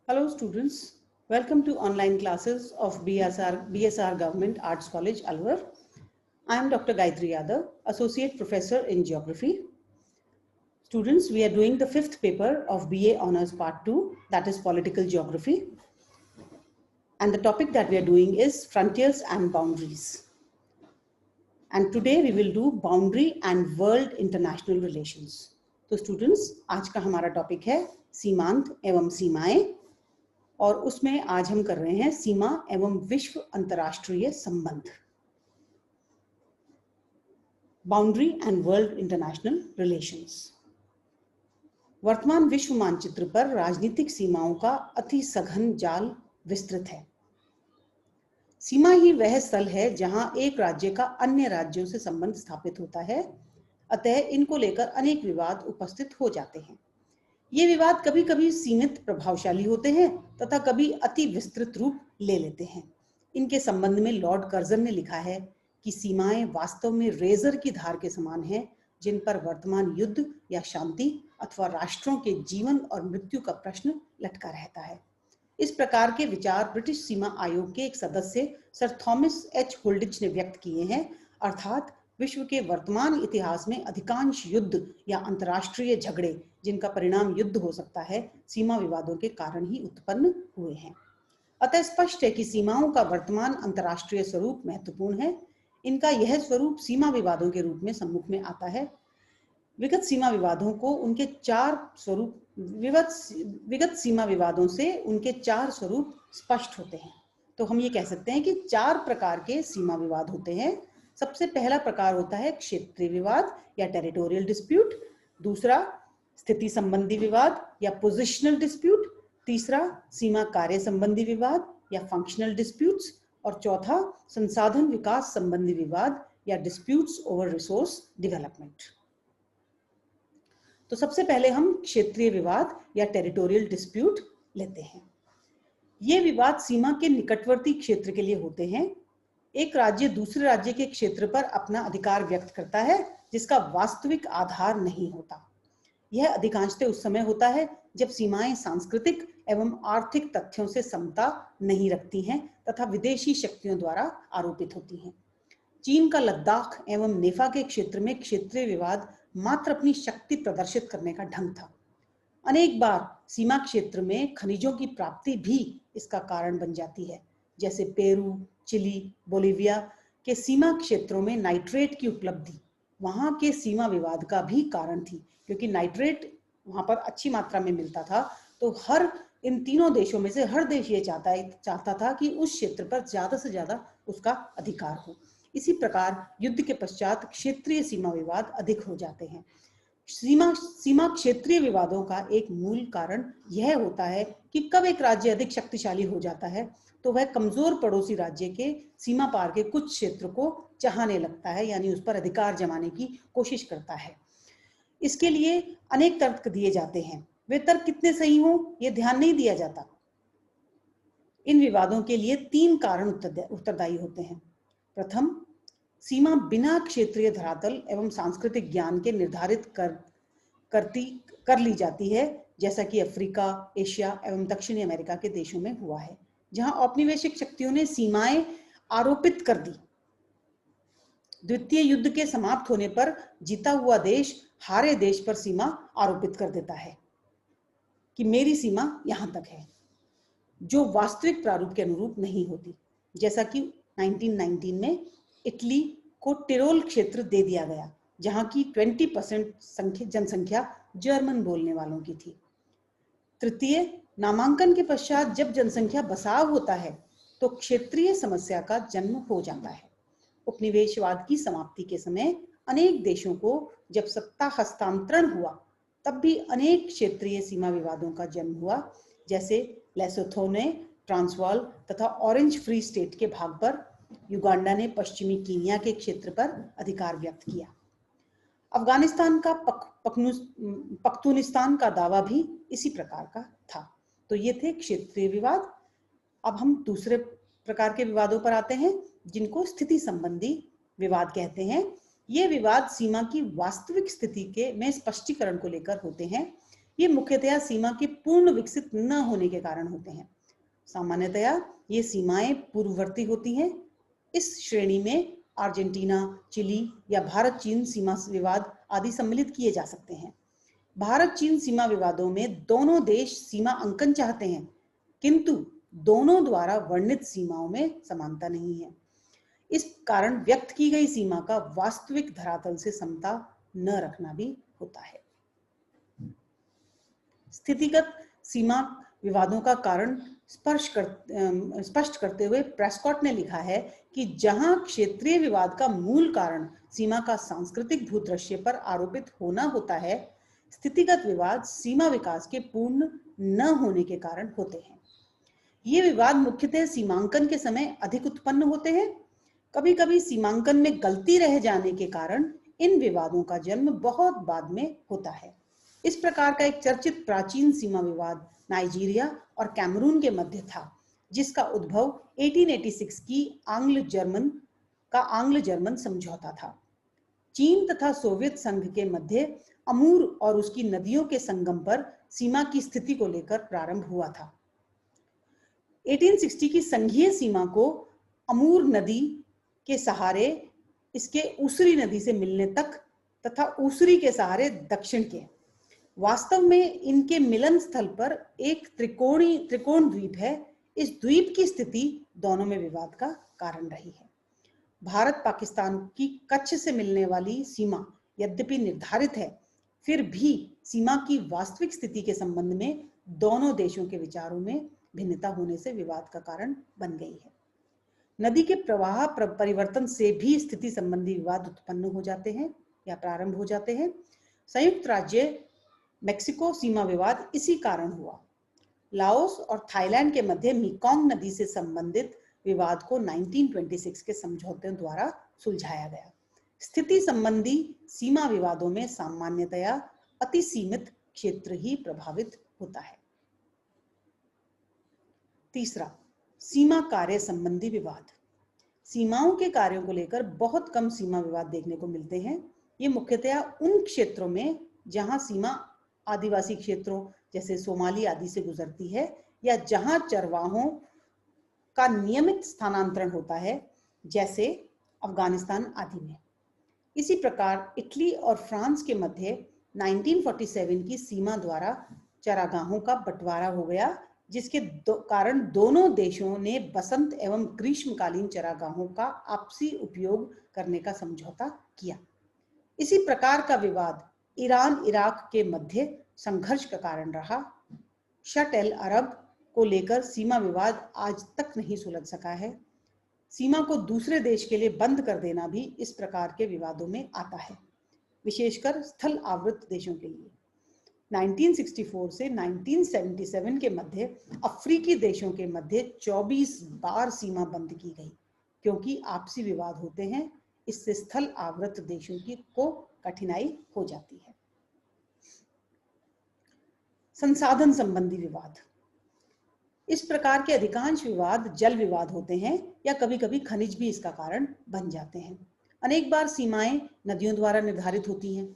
Hello students, welcome to online classes of BSR Government Arts College, Alwar. I am Dr. Gayatri Yadav, Associate Professor in Geography. Students, we are doing the fifth paper of BA Honours Part 2, that is Political Geography. And the topic that we are doing is Frontiers and Boundaries. And today we will do Boundary and World International Relations. तो students, आज का हमारा topic है सीमांत एवं सीमाएं, और उसमें आज हम कर रहे हैं सीमा एवं विश्व अंतर्राष्ट्रीय संबंध, boundary and world international relations. वर्तमान विश्व मानचित्र पर राजनीतिक सीमाओं का अति सघन जाल विस्तृत है। सीमा ही वह स्थल है जहां एक राज्य का अन्य राज्यों से संबंध स्थापित होता है, अतः इनको लेकर अनेक विवाद उपस्थित हो जाते हैं। ये विवाद कभी कभी सीमित प्रभावशाली होते हैं तथा कभी अति विस्तृत रूप ले लेते हैं। इनके संबंध में लॉर्ड कर्जन ने लिखा है कि सीमाएं वास्तव में रेजर की धार के समान हैं, जिन पर वर्तमान युद्ध या शांति अथवा राष्ट्रों के जीवन और मृत्यु का प्रश्न लटका रहता है। इस प्रकार के विचार ब्रिटिश सीमा आयोग के एक सदस्य सर थॉमस एच होल्डिच ने व्यक्त किए हैं, अर्थात विश्व के वर्तमान इतिहास में अधिकांश युद्ध या अंतर्राष्ट्रीय झगड़े जिनका परिणाम युद्ध हो सकता है, सीमा विवादों के कारण ही उत्पन्न हुए हैं। अतः स्पष्ट है कि सीमाओं का वर्तमान अंतर्राष्ट्रीय स्वरूप महत्वपूर्ण है। इनका यह स्वरूप सीमा विवादों के रूप में सम्मुख में आता है। विगत सीमा विवादों को उनके चार स्वरूप विगत सीमा विवादों से उनके चार स्वरूप स्पष्ट होते हैं। तो हम ये कह सकते हैं कि चार प्रकार के सीमा विवाद होते हैं। सबसे पहला प्रकार होता है क्षेत्रीय विवाद या टेरिटोरियल डिस्प्यूट, दूसरा स्थिति संबंधी विवाद या पोजिशनल डिस्प्यूट, तीसरा सीमा कार्य संबंधी विवाद या फंक्शनल डिस्प्यूट्स, और चौथा संसाधन विकास संबंधी विवाद या डिस्प्यूट्स ओवर रिसोर्स डेवलपमेंट। तो सबसे पहले हम क्षेत्रीय विवाद या टेरिटोरियल डिस्प्यूट लेते हैं। ये विवाद सीमा के निकटवर्ती क्षेत्र के लिए होते हैं। एक राज्य दूसरे राज्य के क्षेत्र पर अपना अधिकार व्यक्त करता है जिसका वास्तविक आधार नहीं होता। यह अधिकांशतः उस समय होता है जब सीमाएं सांस्कृतिक एवं आर्थिक तथ्यों से समता नहीं रखती हैं तथा विदेशी शक्तियों द्वारा आरोपित होती हैं। चीन का लद्दाख एवं नेफा के क्षेत्र में क्षेत्रीय विवाद मात्र अपनी शक्ति प्रदर्शित करने का ढंग था। अनेक बार सीमा क्षेत्र में खनिजों की प्राप्ति भी इसका कारण बन जाती है, जैसे पेरू, चिली, बोलिविया के सीमा क्षेत्रों में नाइट्रेट की उपलब्धि वहां के सीमा विवाद का भी कारण थी, क्योंकि नाइट्रेट वहां पर अच्छी मात्रा में मिलता था। तो इन तीनों देशों में से हर देश ये चाहता था कि उस क्षेत्र पर ज्यादा से ज्यादा उसका अधिकार हो। इसी प्रकार युद्ध के पश्चात क्षेत्रीय सीमा विवाद अधिक हो जाते हैं। सीमा क्षेत्रीय विवादों का एक मूल कारण यह होता है कि कब एक राज्य अधिक शक्तिशाली हो जाता है तो वह कमजोर पड़ोसी राज्य के सीमा पार के कुछ क्षेत्र को चाहने लगता है, यानी उस पर अधिकार जमाने की कोशिश करता है। इसके लिए अनेक तर्क दिए जाते हैं। वे तर्क कितने सही हों ये ध्यान नहीं दिया जाता। इन विवादों के लिए तीन कारण उत्तरदायी होते हैं। प्रथम, सीमा बिना क्षेत्रीय धरातल एवं सांस्कृतिक ज्ञान के निर्धारित कर ली जाती है, जैसा कि अफ्रीका, एशिया एवं दक्षिणी अमेरिका के देशों में हुआ है, जहां औपनिवेशिक शक्तियों ने सीमाएं आरोपित कर दी। द्वितीय युद्ध के समाप्त होने पर जीता हुआ देश हारे देश पर सीमा आरोपित कर देता है कि मेरी सीमा यहां तक है, जो वास्तविक प्रारूप के अनुरूप नहीं होती, जैसा कि 1919 में इटली को टिरोल क्षेत्र दे दिया गया, जहां की 20% जनसंख्या जर्मन बोलने वालों की थी। तृतीय, नामांकन के पश्चात जब जनसंख्या बसाव होता है तो क्षेत्रीय समस्या का जन्म हो जाता है। उपनिवेशवाद की समाप्ति के समय अनेक देशों को जब सत्ता हस्तांतरण हुआ तब भी अनेक क्षेत्रीय सीमा विवादों का जन्म हुआ, जैसे लेसोथो ने ट्रांसवाल तथा ऑरेंज फ्री स्टेट के भाग पर, युगांडा ने पश्चिमी कीनिया के क्षेत्र पर अधिकार व्यक्त किया। अफगानिस्तान का पख्तूनिस्तान का दावा भी इसी प्रकार का था। तो ये थे क्षेत्रीय विवाद। अब हम दूसरे प्रकार के विवादों पर आते हैं, जिनको स्थिति संबंधी विवाद कहते हैं। ये विवाद सीमा की वास्तविक स्थिति के में स्पष्टीकरण को लेकर होते हैं। ये मुख्यतया सीमा के पूर्ण विकसित न होने के कारण होते हैं। सामान्यतया ये सीमाएं पूर्ववर्ती होती हैं। इस श्रेणी में अर्जेंटीना, चिली या भारत चीन सीमा विवाद आदि सम्मिलित किए जा सकते हैं। भारत चीन सीमा विवादों में दोनों देश सीमा अंकन चाहते हैं, किंतु दोनों द्वारा वर्णित सीमाओं में समानता नहीं है। इस कारण व्यक्त की गई सीमा का वास्तविक धरातल से समता न रखना भी होता है। स्थितिगत सीमा विवादों का कारण स्पष्ट करते हुए प्रेस्कॉट ने लिखा है कि जहां क्षेत्रीय विवाद का मूल कारण सीमा का सांस्कृतिक भूदृश्य पर आरोपित होना होता है, स्थितिगत विवाद सीमा विकास के पूर्ण न होने के कारण होते हैं। ये विवाद मुख्यतः सीमांकन के समय अधिक उत्पन्न होते हैं। कभी कभी सीमांकन में गलती रह जाने के कारण इन विवादों का जन्म बहुत बाद में होता है। इस प्रकार का एक चर्चित प्राचीन सीमा विवाद नाइजीरिया और कैमरून के मध्य था, जिसका उद्भव 1886 की आंग्ल जर्मन समझौता था। चीन तथा सोवियत संघ के मध्य अमूर और उसकी नदियों के संगम पर सीमा की स्थिति को लेकर प्रारंभ हुआ था। 1860 की संघीय सीमा को अमूर नदी के सहारे इसके ऊसरी नदी से मिलने तक तथा ऊसरी के सहारे दक्षिण के, वास्तव में इनके मिलन स्थल पर एक त्रिकोण द्वीप है। इस द्वीप की स्थिति दोनों में विवाद का कारण रही है। भारत पाकिस्तान की कच्छ से मिलने वाली सीमा यद्यपि निर्धारित है, फिर भी सीमा की वास्तविक स्थिति के संबंध में दोनों देशों के विचारों में भिन्नता होने से विवाद का कारण बन गई है। नदी के प्रवाह परिवर्तन से भी स्थिति संबंधी विवाद उत्पन्न हो जाते हैं या प्रारंभ हो जाते हैं। संयुक्त राज्य मेक्सिको सीमा विवाद इसी कारण हुआ। लाओस और थाईलैंड के मध्य मेकोंग नदी से संबंधित विवाद को 1926 के समझौते द्वारा सुलझाया गया। स्थिति संबंधी सीमा विवादों में सामान्यतया अति सीमित क्षेत्र ही प्रभावित होता है। तीसरा, सीमा कार्य संबंधी विवाद। सीमाओं के कार्यों को लेकर बहुत कम सीमा विवाद देखने को मिलते हैं। ये मुख्यतया उन क्षेत्रों में जहां सीमा आदिवासी क्षेत्रों जैसे सोमाली आदि से गुजरती है या जहां चरवाहों का नियमित स्थानांतरण होता है, जैसे अफगानिस्तान आदि में। इसी प्रकार इटली और फ्रांस के मध्य 1947 की सीमा द्वारा चरागाहों का बंटवारा हो गया, जिसके कारण दोनों देशों ने बसंत एवं ग्रीष्मकालीन चरागाहों का आपसी उपयोग करने का समझौता किया। इसी प्रकार का विवाद ईरान इराक के मध्य संघर्ष का कारण रहा। शट एल अरब को लेकर सीमा विवाद आज तक नहीं सुलझ सका है। सीमा को दूसरे देश के लिए बंद कर देना भी इस प्रकार के विवादों में आता है, विशेषकर स्थल आवृत देशों के लिए। 1964 से 1977 के मध्य अफ्रीकी देशों के मध्य 24 बार सीमा बंद की गई, क्योंकि आपसी विवाद होते हैं। इससे स्थल आवृत देशों को कठिनाई हो जाती है। संसाधन संबंधी विवाद। इस प्रकार के अधिकांश विवाद जल विवाद होते हैं या कभी-कभी खनिज भी इसका कारण बन जाते हैं। अनेक बार सीमाएं नदियों द्वारा निर्धारित होती हैं।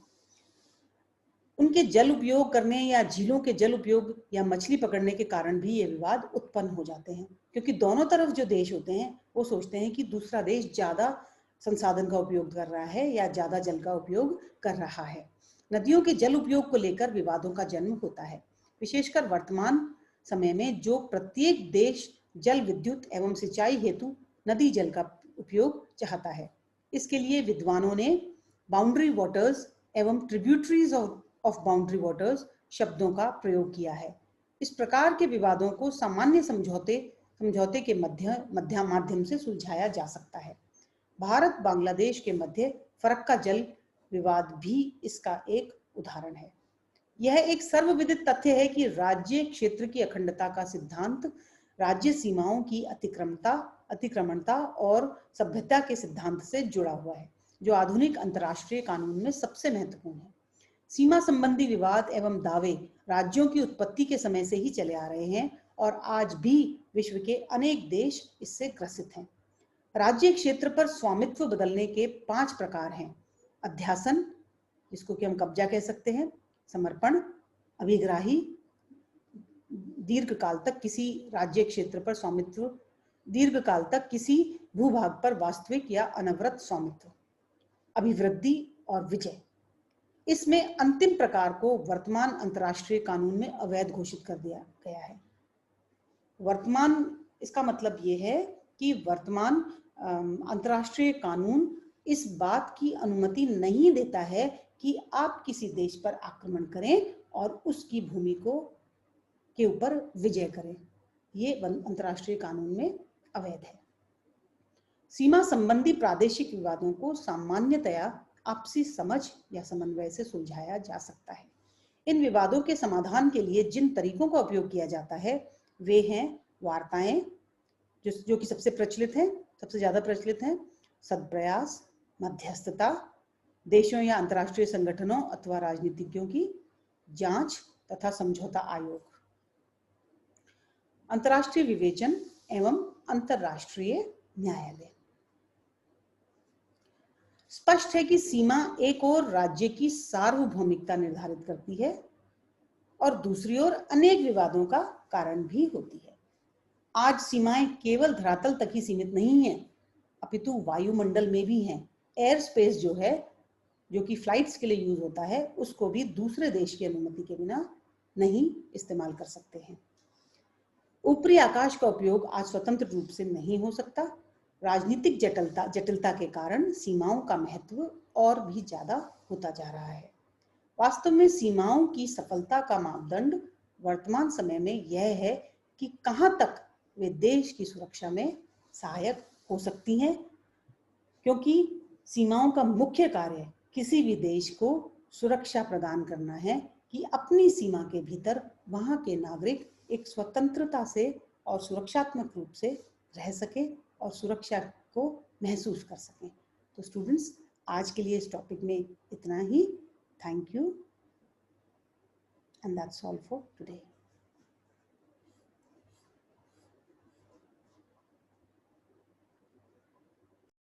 उनके जल उपयोग करने या झीलों के जल उपयोग या मछली पकड़ने के कारण भी ये विवाद उत्पन्न हो जाते हैं, क्योंकि दोनों तरफ जो देश होते हैं वो सोचते हैं कि दूसरा देश ज्यादा संसाधन का उपयोग कर रहा है या ज्यादा जल का उपयोग कर रहा है। नदियों के जल उपयोग को लेकर विवादों का जन्म होता है, विशेषकर वर्तमान समय में जो प्रत्येक देश जल विद्युत एवं सिंचाई हेतु नदी जल का उपयोग चाहता है। इसके लिए विद्वानों ने बाउंड्री वाटर्स एवं ट्रिब्यूटरीज ऑफ बाउंड्री वाटर्स शब्दों का प्रयोग किया है। इस प्रकार के विवादों को सामान्य समझौते के माध्यम से सुलझाया जा सकता है। भारत बांग्लादेश के मध्य फरक्का जल विवाद भी इसका एक उदाहरण है। यह एक सर्वविदित तथ्य है कि राज्य क्षेत्र की अखंडता का सिद्धांत राज्य सीमाओं की अतिक्रमणता और सभ्यता के सिद्धांत से जुड़ा हुआ है, जो आधुनिक अंतर्राष्ट्रीय कानून में सबसे महत्वपूर्ण है। सीमा संबंधी विवाद एवं दावे राज्यों की उत्पत्ति के समय से ही चले आ रहे हैं और आज भी विश्व के अनेक देश इससे ग्रसित हैं। राज्य क्षेत्र पर स्वामित्व बदलने के 5 प्रकार हैं। अध्यासन, जिसको कि हम कब्जा कह सकते हैं, समर्पण, अभिग्राही, दीर्घकाल तक किसी राज्य क्षेत्र पर स्वामित्व, दीर्घकाल तक किसी भूभाग पर वास्तविक या अनवरत स्वामित्व। अभिवृद्धि और विजय, इसमें अंतिम प्रकार को वर्तमान अंतर्राष्ट्रीय कानून में अवैध घोषित कर दिया गया है। वर्तमान, इसका मतलब ये है कि वर्तमान अंतर्राष्ट्रीय कानून इस बात की अनुमति नहीं देता है कि आप किसी देश पर आक्रमण करें और उसकी भूमि को के ऊपर विजय करें। ये अंतर्राष्ट्रीय कानून में अवैध है। सीमा संबंधी प्रादेशिक विवादों को सामान्यतया आपसी समझ या समन्वय से सुलझाया जा सकता है। इन विवादों के समाधान के लिए जिन तरीकों का उपयोग किया जाता है वे हैं वार्ताएं, जो कि सबसे प्रचलित हैं, सबसे ज्यादा प्रचलित हैं, सद्प्रयास, मध्यस्थता, देशों या अंतर्राष्ट्रीय संगठनों अथवा राजनीतिज्ञों की जांच तथा समझौता आयोग, अंतर्राष्ट्रीय विवेचन एवं अंतर्राष्ट्रीय न्यायालय। स्पष्ट है कि सीमा एक ओर राज्य की सार्वभौमिकता निर्धारित करती है और दूसरी ओर अनेक विवादों का कारण भी होती है। आज सीमाएं केवल धरातल तक ही सीमित नहीं है, अपितु वायुमंडल में भी हैं। एयर स्पेस जो है, जो कि फ्लाइट्स के लिए यूज होता है, उसको भी दूसरे देश की अनुमति के बिना नहीं इस्तेमाल कर सकते हैं। ऊपरी आकाश का उपयोग आज स्वतंत्र रूप से नहीं हो सकता। राजनीतिक जटिलता के कारण सीमाओं का महत्व और भी ज्यादा होता जा रहा है। वास्तव में सीमाओं की सफलता का मापदंड वर्तमान समय में यह है कि कहां तक वे देश की सुरक्षा में सहायक हो सकती हैं, क्योंकि सीमाओं का मुख्य कार्य किसी भी देश को सुरक्षा प्रदान करना है कि अपनी सीमा के भीतर वहां के नागरिक एक स्वतंत्रता से और सुरक्षात्मक रूप से रह सके और सुरक्षा को महसूस कर सकें। तो स्टूडेंट्स, आज के लिए इस टॉपिक में इतना ही। Thank you and that's all for today.